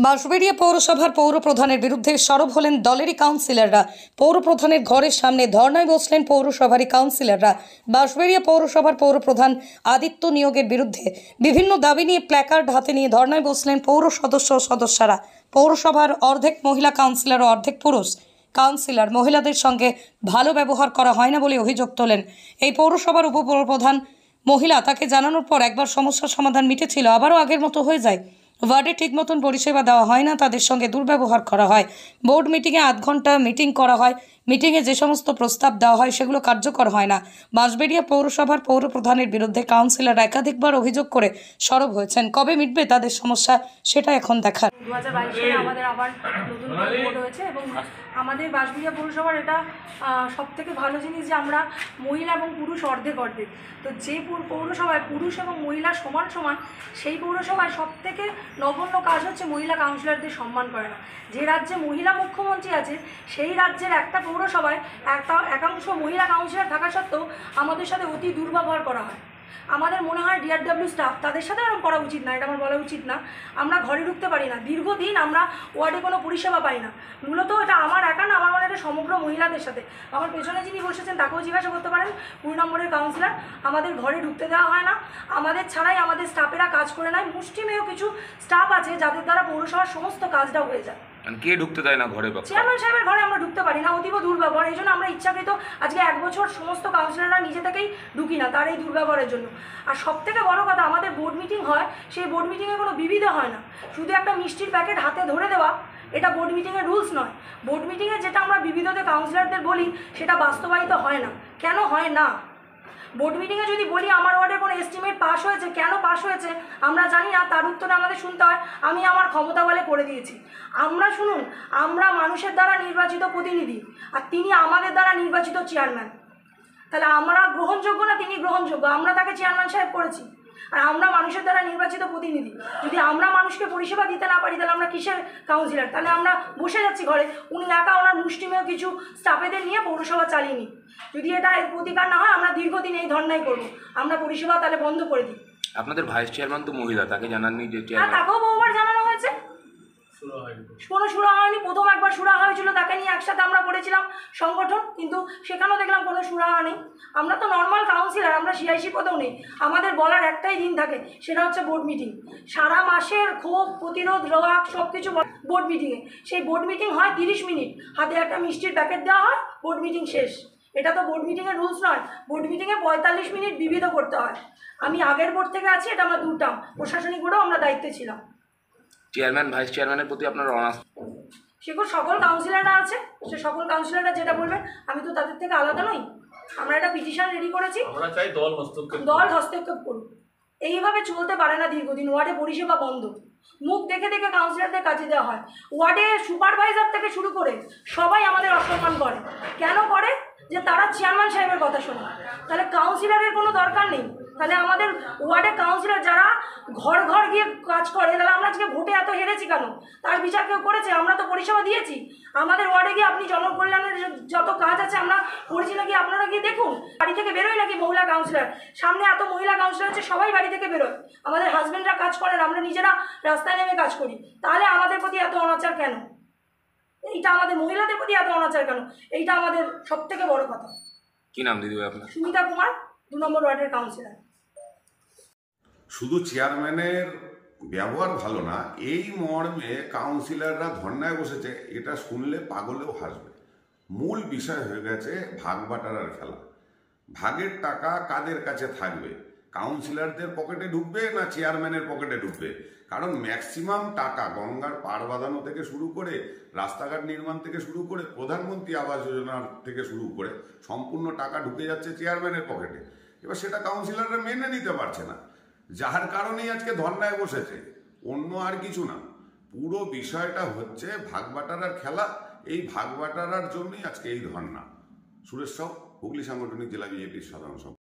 বাঁশবেড়িয়া পৌরসভার পৌরপ্রধানের বিরুদ্ধে সরব হলেন দলেরই কাউন্সিলররা। পৌরপ্রধানের ঘরের সামনে ধর্নায় বসলেন পৌরসভারই কাউন্সিলররা। বাঁশবেড়িয়া পৌরসভার পৌরপ্রধান আদিত্য নিয়োগের বিরুদ্ধে বিভিন্ন দাবি নিয়ে প্ল্যাকার্ড হাতে নিয়ে ধর্নায় বসলেন পৌর সদস্য ও সদস্যরা। পৌরসভার অর্ধেক মহিলা কাউন্সিলর ও অর্ধেক পুরুষ কাউন্সিলর। মহিলাদের সঙ্গে ভালো ব্যবহার করা হয় না বলে অভিযোগ তোলেন এই পৌরসভার উপপৌরপ্রধান। মহিলা তাকে জানানোর পর একবার সমস্যার সমাধান মিটেছিল, আবারও আগের মতো হয়ে যায়। ওয়ার্ডে ঠিক মতন পরিষেবা দেওয়া হয় না, তাদের সঙ্গে দুর্ব্যবহার করা হয়। বোর্ড মিটিংয়ে আধ ঘন্টা মিটিং করা হয়, মিটিংয়ে যে সমস্ত প্রস্তাব দেওয়া হয় সেগুলো কার্যকর হয় না। বাঁশবেড়িয়া পৌরসভার পৌরপ্রধানের বিরুদ্ধে কাউন্সিলর একাধিকবার অভিযোগ করে সরব হয়েছেন। কবে মিটবে তাদের সমস্যা সেটা এখন দেখার। 2022 সালে আমাদের আবার নতুন বোর্ড হয়েছে এবং আমাদের বাঁশবেড়িয়া পৌরসভার এটা সবথেকে ভালো জিনিস যে আমরা মহিলা এবং পুরুষ অর্ধেক অর্ধেক। তো যে পৌরসভায় পুরুষ এবং মহিলা সমান সমান, সেই পৌরসভায় সবথেকে নগণ্য কাজ হচ্ছে মহিলা কাউন্সিলরদের সম্মান করে না। যে রাজ্যে মহিলা মুখ্যমন্ত্রী আছে সেই রাজ্যের একটা পৌরসভায় একাংশ মহিলা কাউন্সিলর থাকা সত্ত্বেও আমাদের সাথে অতি দুর্ব্যবহার করা হয়। আমাদের মনে হয় ডিআরডব্লিউ স্টাফ, তাদের সাথে এরকম করা উচিত না, এটা আমার বলা উচিত না। আমরা ঘরে ঢুকতে পারি না, দীর্ঘদিন আমরা ওয়ার্ডে কোনো পরিষেবা পাই না। মূলত এটা আমার একা না, আমার মনে হয় সমগ্র মহিলাদের সাথে। আমার পেছনে যিনি বসেছেন তাকেও জিজ্ঞাসা করতে পারেন, 2 নম্বরের কাউন্সিলর। আমাদের ঘরে ঢুকতে দেওয়া হয় না, আমাদের ছাড়াই আমাদের স্টাফেরা কাজ করে নেয়। মুষ্টিমেয় কিছু স্টাফ আছে যাদের দ্বারা পৌরসভার সমস্ত কাজটা হয়ে যায়। কে ঢুকতে দেয় না ঘরে? চেয়ারম্যান সাহেবের ঘরে আমরা ঢুকতে পারি না, অতীব দুর্ব্যবহার। এই জন্য আমরা ইচ্ছাকৃত আজকে 1 বছর সমস্ত কাউন্সিলররা নিজে থেকেই ঢুকি না, তার এই দুর্ব্যবহারের জন্য। আর সবথেকে বড় কথা, আমাদের বোর্ড মিটিং হয়, সেই বোর্ড মিটিংয়ে কোনো বিবিধ হয় না। শুধু একটা মিষ্টির প্যাকেট হাতে ধরে দেওয়া, এটা বোর্ড মিটিংয়ের রুলস নয়। বোর্ড মিটিংয়ে যেটা আমরা বিবিধতে কাউন্সিলরদের বলি সেটা বাস্তবায়িত হয় না। কেন হয় না? বোর্ড মিটিংয়ে যদি বলি আমার ওয়ার্ডে কোনো এস্টিমেট পাস হয়েছে, কেন পাস হয়েছে আমরা জানি না, তার উত্তরে আমাদের শুনতে হয় আমি আমার ক্ষমতা বলে করে দিয়েছি। আমরা শুনুন, আমরা মানুষের দ্বারা নির্বাচিত প্রতিনিধি, আর তিনি আমাদের দ্বারা নির্বাচিত চেয়ারম্যান। তাহলে আমরা গ্রহণযোগ্য না তিনি গ্রহণযোগ্য? আমরা তাকে চেয়ারম্যান সাহেব করেছি, আর আমরা মানুষের দ্বারা নির্বাচিত প্রতিনিধি। যদি আমরা মানুষকে পরিষেবা দিতে না পারি তাহলে আমরা কিসের কাউন্সিলর? তাহলে আমরা বসে যাচ্ছি ঘরে। উনি একা ওনার মুষ্টিমেয় কিছু স্টাফেদের নিয়ে পৌরসভা চালিয়ে নিই। যদি এটা এর প্রতিকার না হয় আমরা দীর্ঘদিন এই ধর্নাই করব, আমরা পরিষেবা তাহলে বন্ধ করে দিই। আপনাদের ভাইস চেয়ারম্যান তো মহিলা, তাকে জানাননি যে হ্যাঁ, তাকেও বহুবার জানানো হয়েছে, কোনো সুরা হয়নি। প্রথম একবার সুরা হয়েছিল, তাকে নিয়ে একসাথে আমরা করেছিলাম সংগঠন, কিন্তু সেখানেও দেখলাম কোনো সুরা নেই। আমরা তো নর্মাল কাউন্সিলর, আমরা সিআইসি পদেও নেই। আমাদের বলার একটাই দিন থাকে, সেটা হচ্ছে বোর্ড মিটিং। সারা মাসের ক্ষোভ, প্রতিরোধ, রাগ সব কিছু বোর্ড মিটিংয়ে। সেই বোর্ড মিটিং হয় 30 মিনিট, হাতে একটা মিষ্টির প্যাকেট দেওয়া হয়, বোর্ড মিটিং শেষ। এটা তো বোর্ড মিটিংয়ের রুলস নয়। বোর্ড মিটিংয়ে 45 মিনিট বিবিধ করতে হয়। আমি আগের বোর্ড থেকে আছি, এটা আমার 2 টার্ম, প্রশাসনিক বোর্ডেও আমরা দায়িত্বে ছিলাম। চেয়ারম্যান ভাইস চেয়ারম্যানের প্রতি আপনার সেগুলো সকল কাউন্সিলররা আছে, সে সকল কাউন্সিলররা যেটা বলবেন, আমি তো তাদের থেকে আলাদা নই। আমরা একটা পিটিশন রেডি করেছি, আমরা চাই দল হস্তক্ষেপ করুন। এইভাবে চলতে পারে না দীর্ঘদিন। ওয়ার্ডে পরিষেবা বন্ধ, মুখ দেখে দেখে কাউন্সিলরদের কাজে দেওয়া হয়। ওয়ার্ডে সুপারভাইজার থেকে শুরু করে সবাই আমাদের অসম্মান করে। কেন করে? যে তারা চেয়ারম্যান সাহেবের কথা শোনে। তাহলে কাউন্সিলরের কোনো দরকার নেই। তাহলে আমাদের ওয়ার্ডে কাউন্সিলর যারা ঘর ঘর গিয়ে কাজ করে, তাহলে আমরা আজকে ভোটে এত হেরেছি কেন? তার বিচার কেউ করেছে? আমরা তো পরিষেবা দিয়েছি। আমাদের ওয়ার্ডে গিয়ে আপনি জনকল্যাণের যত কাজ আছে আমরা করেছি নাকি, আপনারা গিয়ে দেখুন। বাড়ি থেকে বেরোয় নাকি মহিলা কাউন্সিলর? সামনে এত মহিলা কাউন্সিলর আছে, সবাই বাড়ি থেকে বেরোয়। আমাদের হাজব্যান্ডরা কাজ করেন, আমরা নিজেরা রাস্তায় নেমে কাজ করি। তাহলে আমাদের প্রতি এত অনাচার কেন? এইটা আমাদের মহিলাদের প্রতি এত অনাচার কেন? এইটা আমাদের সব থেকে বড় কথা। কি নাম দিদি আপনার? সুমিতা কুমার, 2 নম্বর ওয়ার্ডের কাউন্সিলর। শুধু চেয়ারম্যানের ব্যবহার ভালো না, এই মর্মে কাউন্সিলররা ধর্নায় বসেছে, এটা শুনলে পাগলেও হাসবে। মূল বিষয় হয়ে গেছে ভাগ বাটারার খেলা। ভাগের টাকা কাদের কাছে থাকবে? কাউন্সিলরদের পকেটে ঢুকবে না চেয়ারম্যানের পকেটে ঢুকবে? কারণ ম্যাক্সিমাম টাকা গঙ্গার পাড় বাঁধানো থেকে শুরু করে, রাস্তাঘাট নির্মাণ থেকে শুরু করে, প্রধানমন্ত্রী আবাস যোজনার থেকে শুরু করে সম্পূর্ণ টাকা ঢুকে যাচ্ছে চেয়ারম্যানের পকেটে। এবার সেটা কাউন্সিলররা মেনে নিতে পারছে না, যার কারণেই আজকে ধর্নায় বসেছে, অন্য আর কিছু না। পুরো বিষয়টা হচ্ছে ভাগবাটারার খেলা। এই ভাগবাটারার জন্যই আজকে এই ধর্না। সুরেশ সাউ, হুগলি সাংগঠনিক জেলা বিজেপির সাধারণ সম্পাদক।